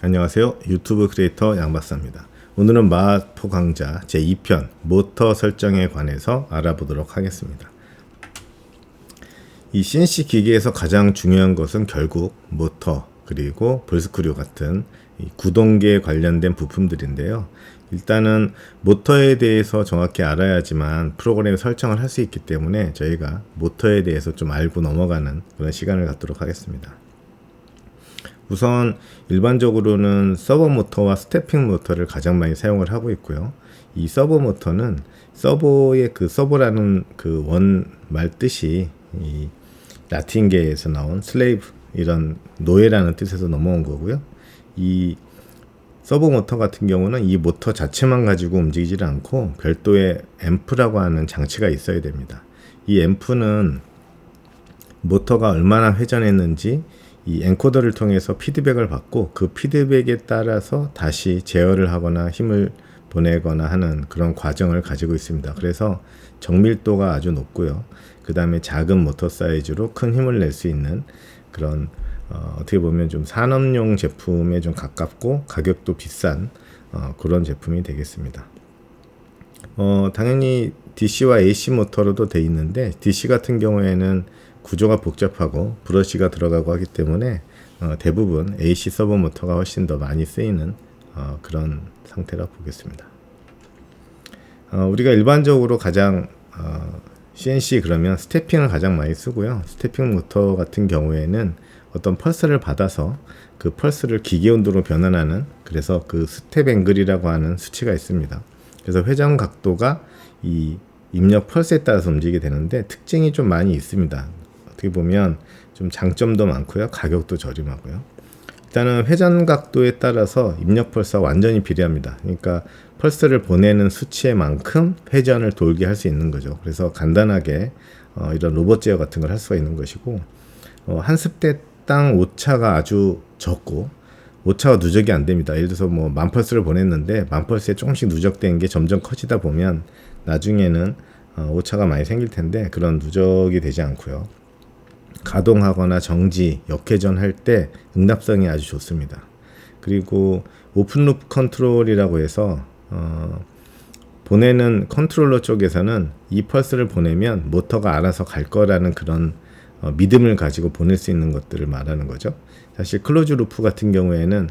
안녕하세요. 유튜브 크리에이터 양박사입니다. 오늘은 마포 강좌 제2편 모터 설정에 관해서 알아보도록 하겠습니다. 이 CNC 기계에서 가장 중요한 것은 결국 모터 그리고 볼스크류 같은 이 구동계에 관련된 부품들인데요. 일단은 모터에 대해서 정확히 알아야지만 프로그램 설정을 할 수 있기 때문에 저희가 모터에 대해서 좀 알고 넘어가는 그런 시간을 갖도록 하겠습니다. 우선 일반적으로는 서버 모터와 스태핑 모터를 가장 많이 사용을 하고 있고요. 이 서버 모터는 서버의 그 서버라는 그 원말 뜻이 이 라틴계에서 나온 슬레이브 이런 노예라는 뜻에서 넘어온 거고요. 이 서버 모터 같은 경우는 이 모터 자체만 가지고 움직이지 않고 별도의 앰프라고 하는 장치가 있어야 됩니다. 이 앰프는 모터가 얼마나 회전했는지 이 엔코더를 통해서 피드백을 받고 그 피드백에 따라서 다시 제어를 하거나 힘을 보내거나 하는 그런 과정을 가지고 있습니다. 그래서 정밀도가 아주 높고요. 그 다음에 작은 모터 사이즈로 큰 힘을 낼 수 있는 그런 어떻게 보면 좀 산업용 제품에 좀 가깝고 가격도 비싼 그런 제품이 되겠습니다. 당연히 DC와 AC 모터로도 돼 있는데 DC 같은 경우에는 구조가 복잡하고 브러쉬가 들어가고 하기 때문에 대부분 AC 서버 모터가 훨씬 더 많이 쓰이는 그런 상태라 보겠습니다. 우리가 일반적으로 가장 CNC 그러면 스태핑을 가장 많이 쓰고요. 스태핑 모터 같은 경우에는 어떤 펄스를 받아서 그 펄스를 기계 온도로 변환하는 그래서 그 스텝 앵글이라고 하는 수치가 있습니다. 그래서 회전 각도가 이 입력 펄스에 따라서 움직이게 되는데 특징이 좀 많이 있습니다. 어떻게 보면 좀 장점도 많고요. 가격도 저렴하고요. 일단은 회전 각도에 따라서 입력 펄스와 완전히 비례합니다. 그러니까 펄스를 보내는 수치에 만큼 회전을 돌게 할 수 있는 거죠. 그래서 간단하게 이런 로봇 제어 같은 걸 할 수가 있는 것이고 한 습대당 오차가 아주 적고 오차가 누적이 안 됩니다. 예를 들어서 뭐 10,000펄스를 보냈는데 10,000펄스에 조금씩 누적된 게 점점 커지다 보면 나중에는 오차가 많이 생길 텐데 그런 누적이 되지 않고요. 가동하거나 정지, 역회전 할 때 응답성이 아주 좋습니다. 그리고 오픈루프 컨트롤이라고 해서 보내는 컨트롤러 쪽에서는 이 펄스를 보내면 모터가 알아서 갈 거라는 그런 믿음을 가지고 보낼 수 있는 것들을 말하는 거죠. 사실 클로즈 루프 같은 경우에는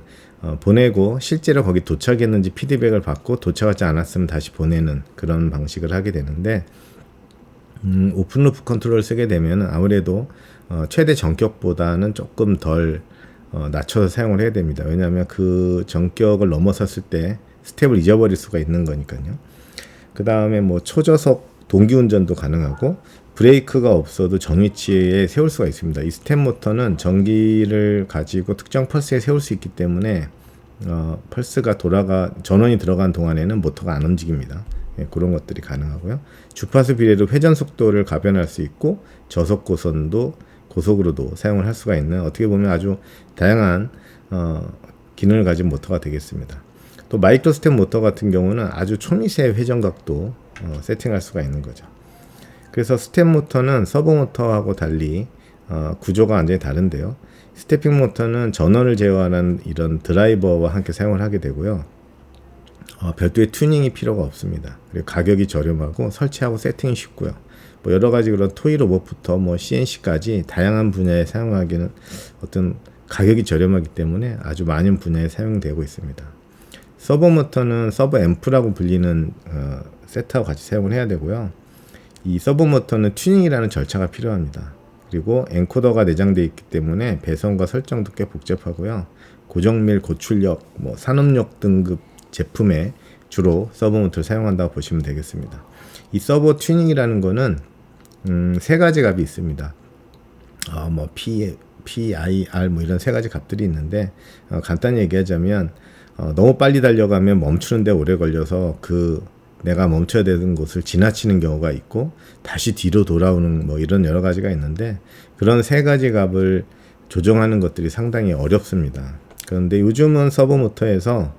보내고 실제로 거기 도착했는지 피드백을 받고 도착하지 않았으면 다시 보내는 그런 방식을 하게 되는데 오픈루프 컨트롤을 쓰게 되면 아무래도 최대 전격보다는 조금 덜 낮춰서 사용을 해야 됩니다. 왜냐하면 그 전격을 넘어섰을 때 스텝을 잊어버릴 수가 있는 거니까요. 그 다음에 뭐 초저속 동기운전도 가능하고 브레이크가 없어도 정위치에 세울 수가 있습니다. 이 스텝 모터는 전기를 가지고 특정 펄스에 세울 수 있기 때문에 펄스가 전원이 들어간 동안에는 모터가 안 움직입니다. 예, 그런 것들이 가능하고요. 주파수 비례로 회전 속도를 가변할 수 있고 저속 고선도 고속으로도 사용을 할 수가 있는 어떻게 보면 아주 다양한 기능을 가진 모터가 되겠습니다. 또 마이크로 스텝 모터 같은 경우는 아주 초미세 회전 각도 세팅할 수가 있는 거죠. 그래서 스텝 모터는 서버 모터하고 달리 구조가 완전히 다른데요. 스태핑 모터는 전원을 제어하는 이런 드라이버와 함께 사용을 하게 되고요. 별도의 튜닝이 필요가 없습니다. 그리고 가격이 저렴하고 설치하고 세팅이 쉽고요. 뭐 여러 가지 그런 토이 로봇부터 뭐 CNC까지 다양한 분야에 사용하기는 어떤 가격이 저렴하기 때문에 아주 많은 분야에 사용되고 있습니다. 서버 모터는 서버 앰프라고 불리는 세트하고 같이 사용을 해야 되고요. 이 서버 모터는 튜닝이라는 절차가 필요합니다. 그리고 엔코더가 내장되어 있기 때문에 배선과 설정도 꽤 복잡하고요. 고정밀, 고출력, 뭐 산업용 등급 제품에 주로 서버 모터를 사용한다고 보시면 되겠습니다. 이 서버 튜닝이라는 거는 세 가지 값이 있습니다. 뭐 PIR 뭐 이런 세 가지 값들이 있는데 간단히 얘기하자면 너무 빨리 달려가면 멈추는데 오래 걸려서 내가 멈춰야 되는 곳을 지나치는 경우가 있고 다시 뒤로 돌아오는 뭐 이런 여러 가지가 있는데 그런 세 가지 값을 조정하는 것들이 상당히 어렵습니다. 그런데 요즘은 서버 모터에서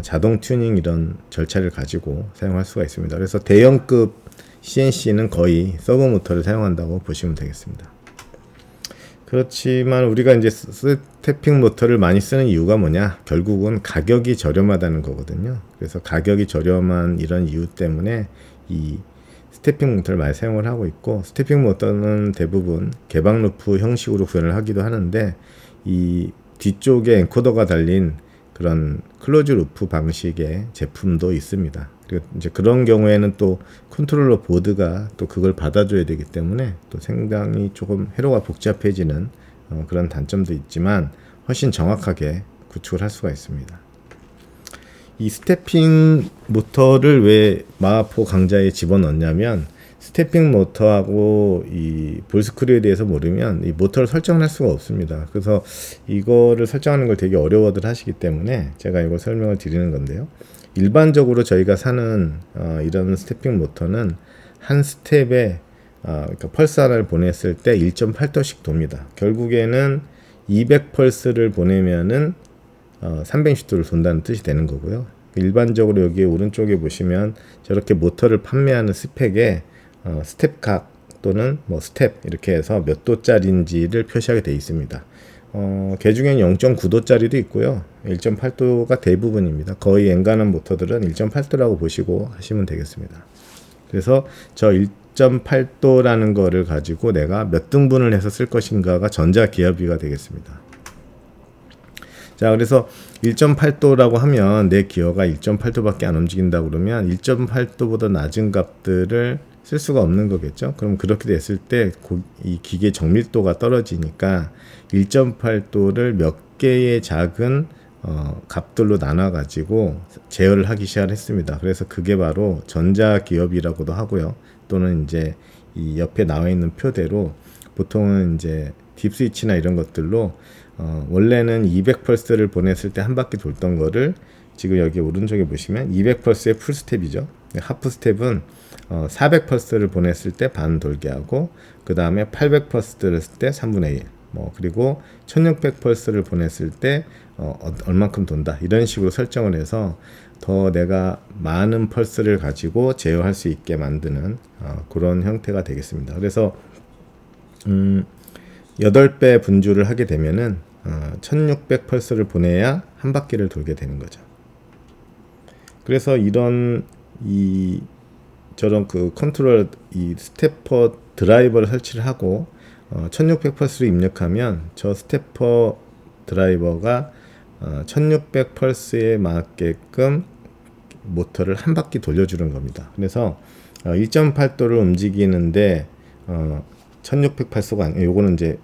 자동 튜닝 이런 절차를 가지고 사용할 수가 있습니다. 그래서 대형급 CNC는 거의 서버 모터를 사용한다고 보시면 되겠습니다. 그렇지만 우리가 이제 스태핑 모터를 많이 쓰는 이유가 뭐냐? 결국은 가격이 저렴하다는 거거든요. 그래서 가격이 저렴한 이런 이유 때문에 이 스태핑 모터를 많이 사용을 하고 있고, 스태핑 모터는 대부분 개방 루프 형식으로 구현을 하기도 하는데, 이 뒤쪽에 엔코더가 달린 그런 클로즈 루프 방식의 제품도 있습니다. 그리고 이제 그런 경우에는 또 컨트롤러 보드가 또 그걸 받아줘야 되기 때문에 또 상당히 조금 회로가 복잡해지는 그런 단점도 있지만 훨씬 정확하게 구축을 할 수가 있습니다. 이 스태핑 모터를 왜 마하포 강좌에 집어넣냐면, 스태핑 모터하고 이 볼스크루에 대해서 모르면 이 모터를 설정할 수가 없습니다. 그래서 이거를 설정하는 걸 되게 어려워들 하시기 때문에 제가 이걸 설명을 드리는 건데요. 일반적으로 저희가 사는 이런 스태핑 모터는 한 스텝에 그러니까 펄스 하나를 보냈을 때 1.8도씩 돕니다. 결국에는 200펄스를 보내면은 360도를 돈다는 뜻이 되는 거고요. 일반적으로 여기 오른쪽에 보시면 저렇게 모터를 판매하는 스펙에 스텝각 또는 뭐 스텝 이렇게 해서 몇 도짜리인지를 표시하게 되어 있습니다. 개 중에는 0.9도짜리도 있고요. 1.8도가 대부분입니다. 거의 엔간한 모터들은 1.8도라고 보시고 하시면 되겠습니다. 그래서 저 1.8도라는 거를 가지고 내가 몇 등분을 해서 쓸 것인가가 전자기압비가 되겠습니다. 자, 그래서 1.8도라고 하면 내 기어가 1.8도밖에 안 움직인다 그러면 1.8도보다 낮은 값들을 쓸 수가 없는 거겠죠. 그럼 그렇게 됐을 때 이 기계 정밀도가 떨어지니까 1.8도를 몇 개의 작은 값들로 나눠 가지고 제어를 하기 시작했습니다. 그래서 그게 바로 전자기업이라고도 하고요. 또는 이제 이 옆에 나와 있는 표대로 보통은 이제 딥스위치나 이런 것들로 원래는 200펄스를 보냈을 때 한 바퀴 돌던 거를 지금 여기 오른쪽에 보시면 200펄스의 풀스텝이죠. 하프 스텝은 400펄스를 보냈을 때 반 돌게 하고, 그 다음에 800펄스를 했을 때 3분의 1, 그리고 1600펄스를 보냈을 때 얼만큼 돈다, 이런 식으로 설정을 해서 더 내가 많은 펄스를 가지고 제어할 수 있게 만드는 그런 형태가 되겠습니다. 그래서 8배 분주를 하게 되면은 1600펄스를 보내야 한 바퀴를 돌게 되는 거죠. 그래서 저런 그 컨트롤 이 스태퍼 드라이버를 설치를 하고 1600펄스를 입력하면 저 스태퍼 드라이버가 1600펄스에 맞게끔 모터를 한 바퀴 돌려주는 겁니다. 그래서 1.8도를 움직이는데 1600펄스가 요거는 이제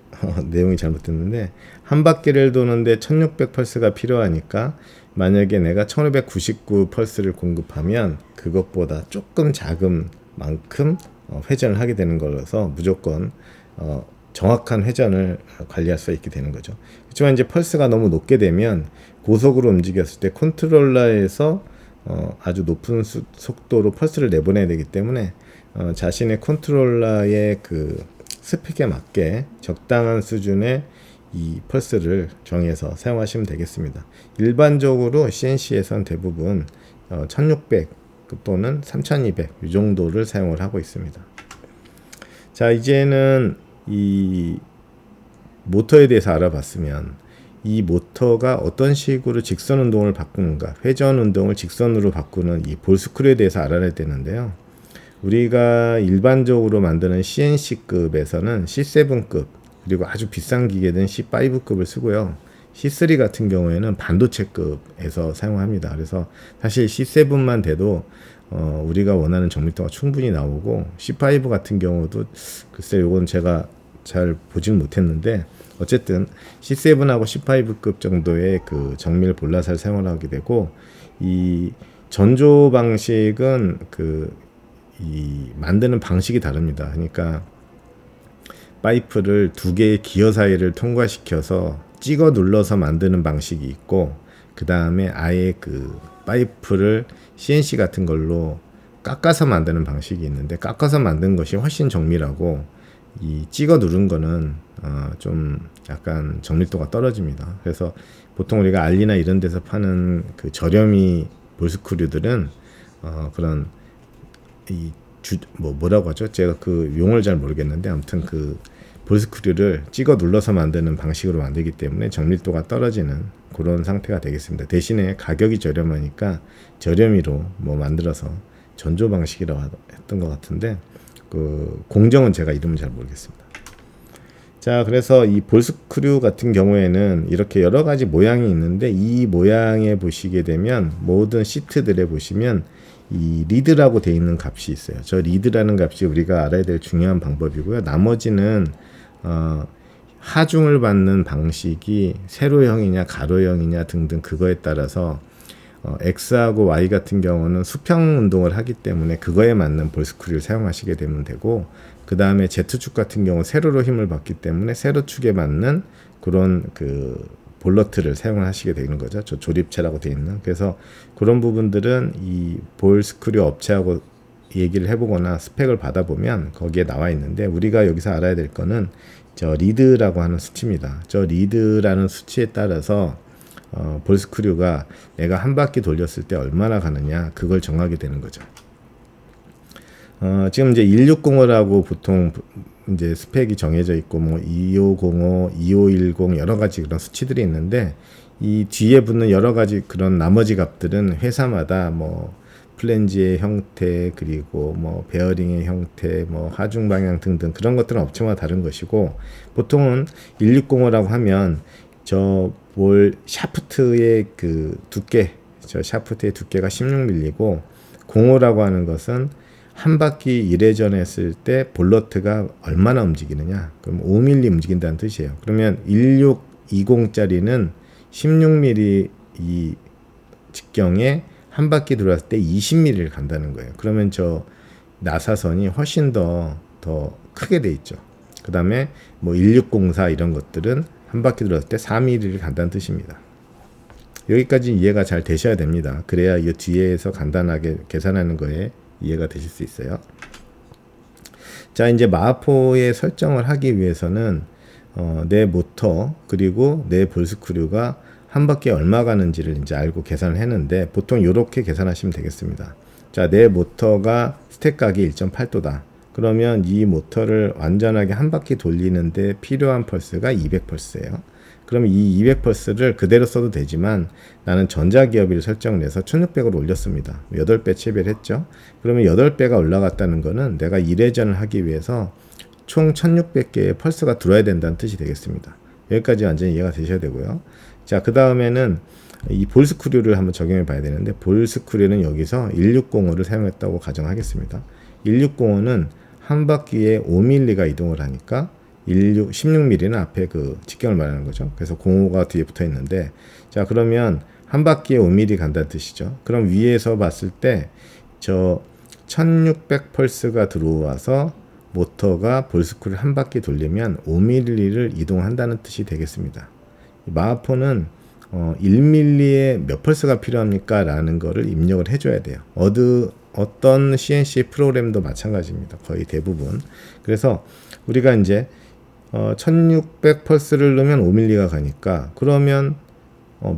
내용이 잘못됐는데, 한 바퀴를 도는데 1600펄스가 필요하니까 만약에 내가 1599펄스를 공급하면 그것보다 조금 작은 만큼 회전을 하게 되는 거라서 무조건 정확한 회전을 관리할 수 있게 되는 거죠. 그렇지만 이제 펄스가 너무 높게 되면 고속으로 움직였을 때 컨트롤러에서 아주 높은 속도로 펄스를 내보내야 되기 때문에 자신의 컨트롤러의 그 스펙에 맞게 적당한 수준의 이 펄스를 정해서 사용하시면 되겠습니다. 일반적으로 CNC에선 대부분 1600 또는 3200 이 정도를 사용을 하고 있습니다. 자, 이제는 이 모터에 대해서 알아봤으면 이 모터가 어떤 식으로 직선 운동을 바꾸는가, 회전 운동을 직선으로 바꾸는 이 볼스크루에 대해서 알아야 되는데요. 우리가 일반적으로 만드는 CNC급에서는 C7급, 그리고 아주 비싼 기계는 C5급을 쓰고요. C3 같은 경우에는 반도체급에서 사용합니다. 그래서 사실 C7만 돼도 우리가 원하는 정밀도가 충분히 나오고, C5 같은 경우도 글쎄 요건 제가 잘 보진 못했는데 어쨌든 C7하고 C5급 정도의 그 정밀 볼라사를 사용을 하게 되고, 이 전조 방식은 이 만드는 방식이 다릅니다. 그러니까 파이프를 두 개의 기어 사이를 통과시켜서 찍어 눌러서 만드는 방식이 있고, 그 다음에 아예 그 파이프를 CNC 같은 걸로 깎아서 만드는 방식이 있는데, 깎아서 만든 것이 훨씬 정밀하고 이 찍어 누른 거는 좀 약간 정밀도가 떨어집니다. 그래서 보통 우리가 알리나 이런 데서 파는 그 저렴이 볼스크류들은 그런 뭐라고 하죠? 제가 그 용어를 잘 모르겠는데 아무튼 그 볼스크류를 찍어 눌러서 만드는 방식으로 만들기 때문에 정밀도가 떨어지는 그런 상태가 되겠습니다. 대신에 가격이 저렴하니까 저렴이로 뭐 만들어서 전조 방식이라고 했던 것 같은데 그 공정은 제가 이름은 잘 모르겠습니다. 자, 그래서 이 볼스크류 같은 경우에는 이렇게 여러 가지 모양이 있는데 이 모양에 보시게 되면 모든 시트들에 보시면 이 리드라고 되어 있는 값이 있어요. 저 리드라는 값이 우리가 알아야 될 중요한 방법이고요. 나머지는 하중을 받는 방식이 세로형이냐 가로형이냐 등등 그거에 따라서 X하고 Y 같은 경우는 수평 운동을 하기 때문에 그거에 맞는 볼스크류를 사용하시게 되면 되고, 그 다음에 Z축 같은 경우 세로로 힘을 받기 때문에 세로축에 맞는 그런 그 볼러트를 사용을 하시게 되는 거죠. 저 조립체라고 되어 있는. 그래서 그런 부분들은 이 볼스크류 업체하고 얘기를 해보거나 스펙을 받아보면 거기에 나와 있는데, 우리가 여기서 알아야 될 거는 저 리드라고 하는 수치입니다. 저 리드라는 수치에 따라서 볼스크류가 내가 한 바퀴 돌렸을 때 얼마나 가느냐 그걸 정하게 되는 거죠. 지금 이제 1605라고 보통 이제 스펙이 정해져 있고 뭐 2505, 2510 여러 가지 그런 수치들이 있는데, 이 뒤에 붙는 여러 가지 그런 나머지 값들은 회사마다 뭐 플랜지의 형태, 그리고 뭐 베어링의 형태, 뭐 하중 방향 등등 그런 것들은 업체마다 다른 것이고, 보통은 1605라고 하면 저 볼 샤프트의 그 두께, 저 샤프트의 두께가 16mm고, 05라고 하는 것은 한 바퀴 1회전 했을 때 볼러트가 얼마나 움직이느냐, 그럼 5mm 움직인다는 뜻이에요. 그러면 1620짜리는 16mm 이 직경에 한 바퀴 돌았을 때 20mm를 간다는 거예요. 그러면 저 나사선이 훨씬 더 크게 돼 있죠. 그 다음에 뭐 1604 이런 것들은 한 바퀴 돌았을 때 4mm를 간다는 뜻입니다. 여기까지 이해가 잘 되셔야 됩니다. 그래야 이 뒤에서 간단하게 계산하는 거에 이해가 되실 수 있어요. 자, 이제 마포에 설정을 하기 위해서는 내 모터 그리고 내 볼스크류가 한 바퀴에 얼마 가는지를 이제 알고 계산을 했는데, 보통 이렇게 계산하시면 되겠습니다. 자, 내 모터가 스택각이 1.8도다. 그러면 이 모터를 완전하게 한 바퀴 돌리는데 필요한 펄스가 200펄스예요. 그러면 이 200펄스를 그대로 써도 되지만 나는 전자기업이를 설정을 해서 1600으로 올렸습니다. 8배 채비를 했죠. 그러면 8배가 올라갔다는 거는 내가 1회전을 하기 위해서 총 1600개의 펄스가 들어야 된다는 뜻이 되겠습니다. 여기까지 완전히 이해가 되셔야 되고요. 자, 그 다음에는 이 볼스크류를 한번 적용해 봐야 되는데, 볼스크류는 여기서 1605를 사용했다고 가정하겠습니다. 1605는 한 바퀴에 5mm가 이동을 하니까 16mm는 앞에 그 직경을 말하는 거죠. 그래서 05가 뒤에 붙어 있는데, 자, 그러면 한 바퀴에 5mm 간다는 뜻이죠. 그럼 위에서 봤을 때 저 1600 펄스가 들어와서 모터가 볼스크류를 한 바퀴 돌리면 5mm를 이동한다는 뜻이 되겠습니다. 마하포는 1mm에 몇 펄스가 필요합니까? 라는 거를 입력을 해줘야 돼요. 어떤 CNC 프로그램도 마찬가지입니다. 거의 대부분. 그래서 우리가 이제 1600 펄스를 넣으면 5mm가 가니까, 그러면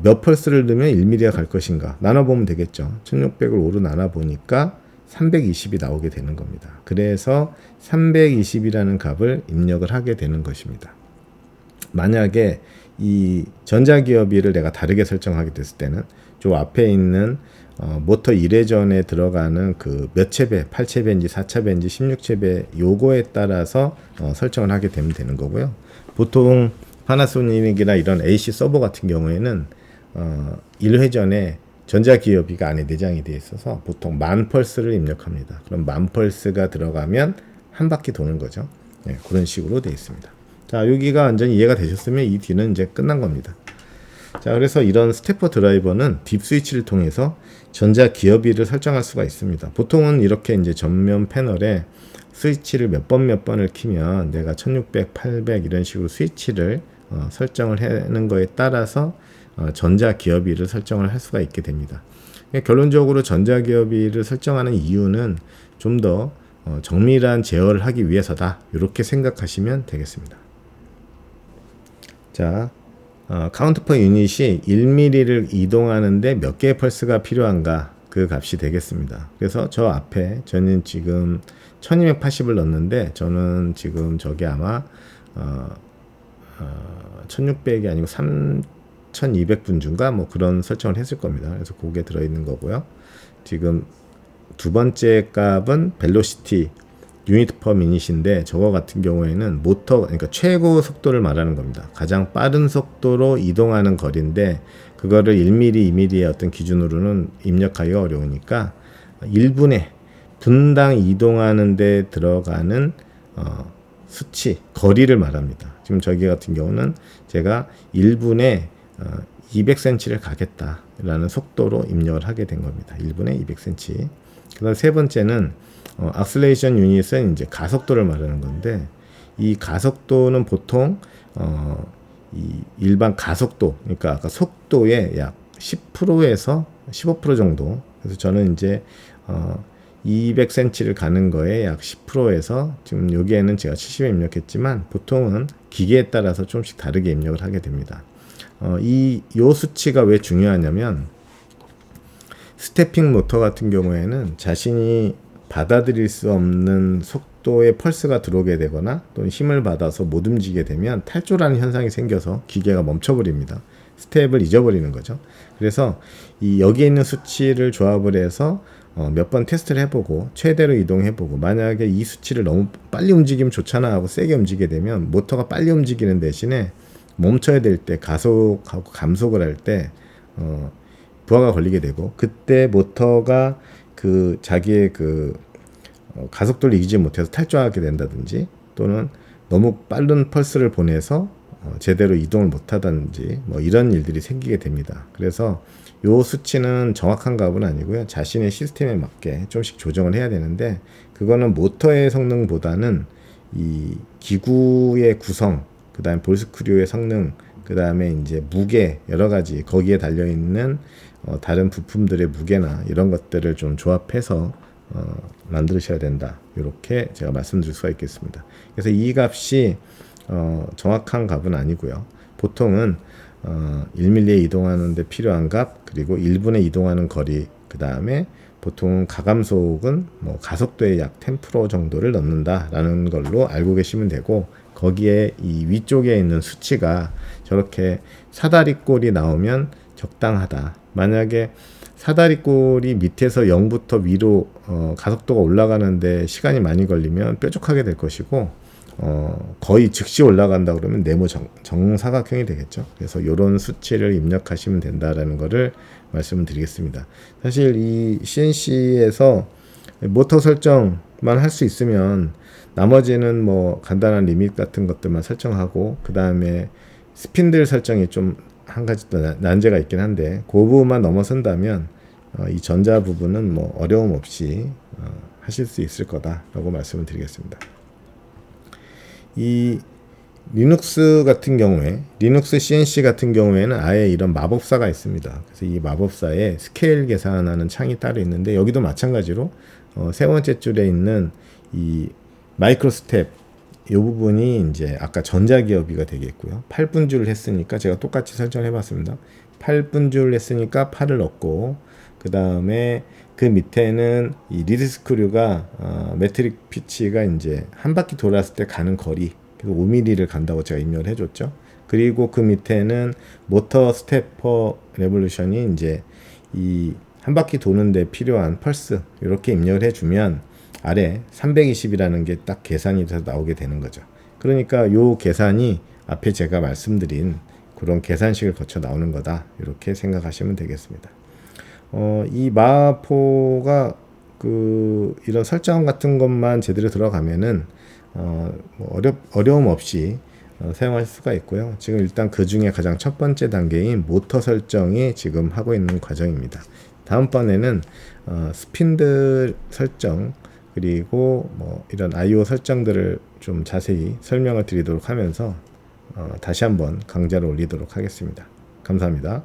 몇 펄스를 넣으면 1mm가 갈 것인가 나눠보면 되겠죠. 1600을 5로 나눠보니까 320이 나오게 되는 겁니다. 그래서 320이라는 값을 입력을 하게 되는 것입니다. 만약에 이 전자기업비를 내가 다르게 설정하게 됐을 때는 저 앞에 있는 모터 1회전에 들어가는 그 몇 채배, 8채배인지 4채배인지 16채배 요거에 따라서 설정을 하게 되면 되는 거고요. 보통 파나소닉이나 이런 AC 서버 같은 경우에는 1회전에 전자기업비가 안에 내장이 되어 있어서 보통 10,000펄스를 입력합니다. 그럼 10,000펄스가 들어가면 한 바퀴 도는 거죠. 네, 그런 식으로 되어 있습니다. 자, 여기가 완전히 이해가 되셨으면 이 뒤는 이제 끝난 겁니다. 자, 그래서 이런 스태퍼 드라이버는 딥 스위치를 통해서 전자 기어비를 설정할 수가 있습니다. 보통은 이렇게 이제 전면 패널에 스위치를 몇 번을 키면 내가 1600, 800 이런 식으로 스위치를 설정을 하는 거에 따라서 전자 기어비를 설정을 할 수가 있게 됩니다. 결론적으로 전자 기어비를 설정하는 이유는 좀 더 정밀한 제어를 하기 위해서다. 이렇게 생각하시면 되겠습니다. 자, 카운트 퍼 유닛이 1mm를 이동하는데 몇 개의 펄스가 필요한가, 그 값이 되겠습니다. 그래서 저 앞에 저는 지금 1280을 넣었는데, 저는 지금 저게 아마 1600이 아니고 3200분주인가 뭐 그런 설정을 했을 겁니다. 그래서 그게 들어있는 거고요. 지금 두 번째 값은 벨로시티 유니트 퍼 미닛인데, 저거 같은 경우에는 모터, 그러니까 최고 속도를 말하는 겁니다. 가장 빠른 속도로 이동하는 거리인데, 그거를 1mm, 2mm의 어떤 기준으로는 입력하기가 어려우니까 1분에 분당 이동하는 데 들어가는 수치, 거리를 말합니다. 지금 저기 같은 경우는 제가 1분에 200cm를 가겠다라는 속도로 입력을 하게 된 겁니다. 1분에 200cm. 그 다음 세 번째는 악셀레이션 유닛은 이제 가속도를 말하는 건데, 이 가속도는 보통 이 일반 가속도, 그러니까 아까 속도의 약 10%에서 15% 정도. 그래서 저는 이제 200cm를 가는 거에 약 10%에서, 지금 여기에는 제가 70에 입력했지만 보통은 기계에 따라서 조금씩 다르게 입력을 하게 됩니다. 요 수치가 왜 중요하냐면, 스태핑 모터 같은 경우에는 자신이 받아들일 수 없는 속도의 펄스가 들어오게 되거나 또는 힘을 받아서 못 움직이게 되면 탈조라는 현상이 생겨서 기계가 멈춰버립니다. 스텝을 잊어버리는 거죠. 그래서 여기에 있는 수치를 조합을 해서 몇 번 테스트를 해보고 최대로 이동해보고, 만약에 이 수치를 너무 빨리 움직이면 좋잖아 하고 세게 움직이게 되면 모터가 빨리 움직이는 대신에 멈춰야 될 때, 가속하고 감속을 할 때 부하가 걸리게 되고, 그때 모터가 그 자기의 가속도를 이기지 못해서 탈주하게 된다든지, 또는 너무 빠른 펄스를 보내서 제대로 이동을 못하든지 뭐 이런 일들이 생기게 됩니다. 그래서 요 수치는 정확한 값은 아니고요, 자신의 시스템에 맞게 좀씩 조정을 해야 되는데, 그거는 모터의 성능보다는 이 기구의 구성, 그 다음에 볼스크류의 성능, 그 다음에 이제 무게, 여러 가지 거기에 달려 있는 다른 부품들의 무게나 이런 것들을 좀 조합해서 만드셔야 된다, 이렇게 제가 말씀드릴 수가 있겠습니다. 그래서 이 값이 정확한 값은 아니고요, 보통은 1mm에 이동하는 데 필요한 값, 그리고 1분에 이동하는 거리, 그 다음에 보통 가감속은 뭐 가속도의 약 10% 정도를 넣는다라는 걸로 알고 계시면 되고, 거기에 이 위쪽에 있는 수치가 저렇게 사다리꼴이 나오면 적당하다. 만약에 사다리꼴이 밑에서 0부터 위로 가속도가 올라가는데 시간이 많이 걸리면 뾰족하게 될 것이고, 거의 즉시 올라간다 그러면 네모 정사각형이 되겠죠. 그래서 이런 수치를 입력하시면 된다라는 거를 말씀을 드리겠습니다. 사실 이 CNC에서 모터 설정만 할 수 있으면 나머지는 뭐 간단한 리밋 같은 것들만 설정하고, 그 다음에 스핀들 설정이 좀 한 가지 또 난제가 있긴 한데, 그 부분만 넘어선다면 이 전자 부분은 뭐 어려움 없이 하실 수 있을 거다라고 말씀을 드리겠습니다. 이 리눅스 같은 경우에, 리눅스 CNC 같은 경우에는 아예 이런 마법사가 있습니다. 그래서 이 마법사에 스케일 계산하는 창이 따로 있는데, 여기도 마찬가지로 세 번째 줄에 있는 이 마이크로 스텝, 이 부분이 이제 아까 전자기업이가 되겠고요. 8분줄을 했으니까 제가 똑같이 설정을 해봤습니다. 8분줄을 했으니까 8을 넣고, 그 다음에 그 밑에는 이 리드 스크류가 메트릭 피치가 이제 한 바퀴 돌았을 때 가는 거리, 5mm를 간다고 제가 입력을 해줬죠. 그리고 그 밑에는 모터 스태퍼 레볼루션이 이제 이 한 바퀴 도는데 필요한 펄스, 이렇게 입력을 해주면 아래 320이라는 게 딱 계산이 돼서 나오게 되는 거죠. 그러니까 요 계산이 앞에 제가 말씀드린 그런 계산식을 거쳐 나오는 거다, 이렇게 생각하시면 되겠습니다. 이 마포가 이런 설정 같은 것만 제대로 들어가면은 뭐 어려움 없이 사용할 수가 있고요. 지금 일단 그 중에 가장 첫 번째 단계인 모터 설정이 지금 하고 있는 과정입니다. 다음번에는 스핀들 설정, 그리고 뭐 이런 I/O 설정들을 좀 자세히 설명을 드리도록 하면서 다시 한번 강좌를 올리도록 하겠습니다. 감사합니다.